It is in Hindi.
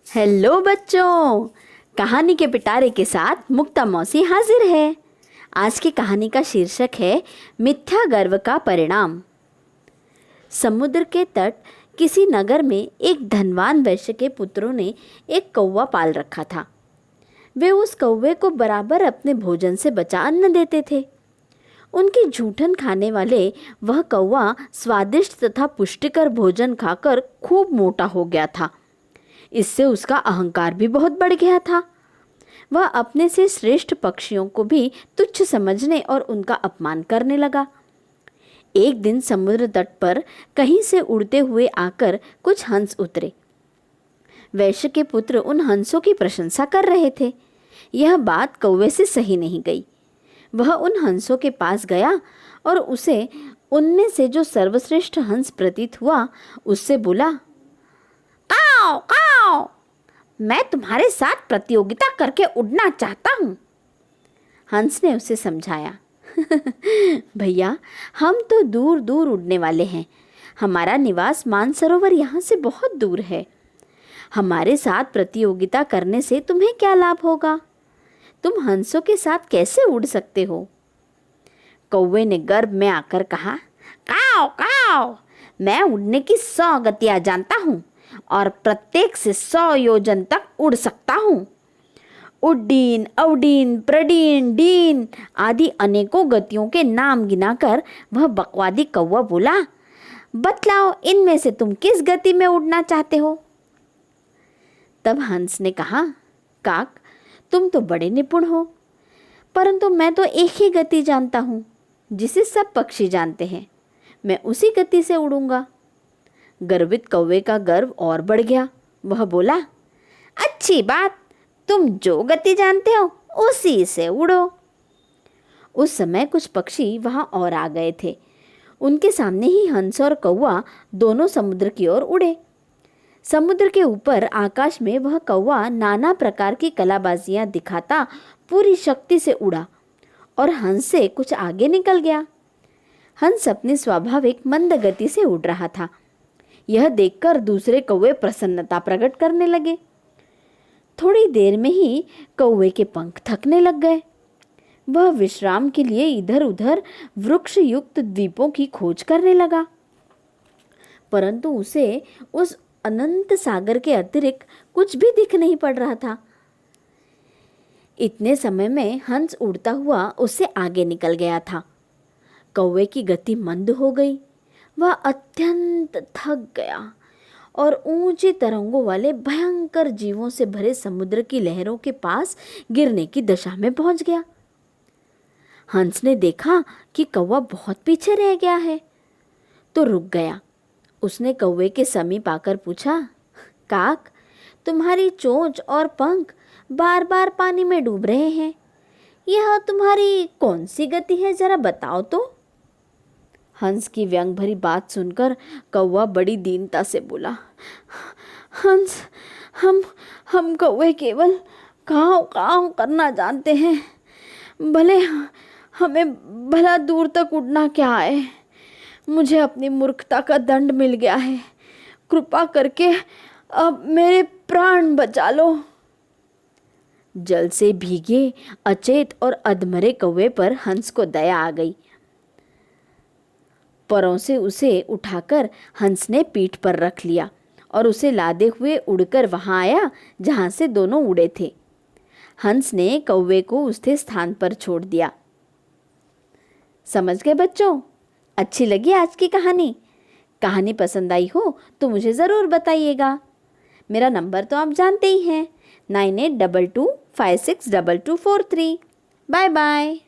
हेलो बच्चों, कहानी के पिटारे के साथ मुक्ता मौसी हाजिर है। आज की कहानी का शीर्षक है मिथ्या गर्व का परिणाम। समुद्र के तट किसी नगर में एक धनवान वैश्य के पुत्रों ने एक कौवा पाल रखा था। वे उस कौवे को बराबर अपने भोजन से बचा अन्न देते थे। उनकी जूठन खाने वाले वह कौवा स्वादिष्ट तथा पुष्टिकर भोजन खाकर खूब मोटा हो गया था। इससे उसका अहंकार भी बहुत बढ़ गया था। वह अपने से श्रेष्ठ पक्षियों को भी तुच्छ समझने और उनका अपमान करने लगा। एक दिन समुद्र तट पर कहीं से उड़ते हुए आकर कुछ हंस उतरे। वैश्य के पुत्र उन हंसों की प्रशंसा कर रहे थे। यह बात कौवे से सही नहीं गई। वह उन हंसों के पास गया और उसे उनमें से जो सर्वश्रेष्ठ हंस प्रतीत हुआ उससे बोला, काओ काओ, मैं तुम्हारे साथ प्रतियोगिता करके उड़ना चाहता हूँ। हंस ने उसे समझाया, भैया, हम तो दूर दूर उड़ने वाले हैं। हमारा निवास मानसरोवर यहाँ से बहुत दूर है। हमारे साथ प्रतियोगिता करने से तुम्हें क्या लाभ होगा? तुम हंसों के साथ कैसे उड़ सकते हो? कौवे ने गर्व में आकर कहा, काओ काओ, मैं उड़ने की 100 गतियाँ जानता हूँ और प्रत्येक से 100 योजन तक उड़ सकता हूँ। उड्डीन, अवडीन, प्रडीन, डीन आदि अनेकों गतियों के नाम गिनाकर वह बकवादी कौवा बोला, बतलाओ इनमें से तुम किस गति में उड़ना चाहते हो? तब हंस ने कहा, काक, तुम तो बड़े निपुण हो, परंतु मैं तो एक ही गति जानता हूँ जिसे सब पक्षी जानते हैं। मैं उसी गति से उड़ूंगा। गर्वित कौवे का गर्व और बढ़ गया। वह बोला, अच्छी बात, तुम जो गति जानते हो उसी से उड़ो। उस समय कुछ पक्षी वहां और आ गए थे। उनके सामने ही हंस और कौवा दोनों समुद्र की ओर उड़े। समुद्र के ऊपर आकाश में वह कौवा नाना प्रकार की कलाबाजियां दिखाता पूरी शक्ति से उड़ा और हंस से कुछ आगे निकल गया। हंस अपनी स्वाभाविक मंद गति से उड़ रहा था। यह देखकर दूसरे कौवे प्रसन्नता प्रकट करने लगे। थोड़ी देर में ही कौवे के पंख थकने लग गए। वह विश्राम के लिए इधर उधर वृक्ष युक्त द्वीपों की खोज करने लगा, परंतु उसे उस अनंत सागर के अतिरिक्त कुछ भी दिख नहीं पड़ रहा था। इतने समय में हंस उड़ता हुआ उससे आगे निकल गया था। कौवे की गति मंद हो गई। वह अत्यंत थक गया और ऊंची तरंगों वाले भयंकर जीवों से भरे समुद्र की लहरों के पास गिरने की दशा में पहुंच गया। हंस ने देखा कि कौवा बहुत पीछे रह गया है तो रुक गया। उसने कौवे के समीप आकर पूछा, काक, तुम्हारी चोंच और पंख बार बार पानी में डूब रहे हैं। यह तुम्हारी कौन सी गति है, जरा बताओ तो। हंस की व्यंग भरी बात सुनकर कौवा बड़ी दीनता से बोला, हंस, हम कौवे केवल काव काव करना जानते हैं। भले हमें भला दूर तक उड़ना क्या है। मुझे अपनी मूर्खता का दंड मिल गया है। कृपा करके अब मेरे प्राण बचा लो। जल से भीगे, अचेत और अधमरे कौवे पर हंस को दया आ गई। परों से उसे उठाकर हंस ने पीठ पर रख लिया और उसे लादे हुए उड़कर वहां आया जहां से दोनों उड़े थे। हंस ने कौवे को उसके स्थान पर छोड़ दिया। समझ गए बच्चों? अच्छी लगी आज की कहानी? कहानी पसंद आई हो तो मुझे ज़रूर बताइएगा। मेरा नंबर तो आप जानते ही हैं, 9822562243। Bye bye.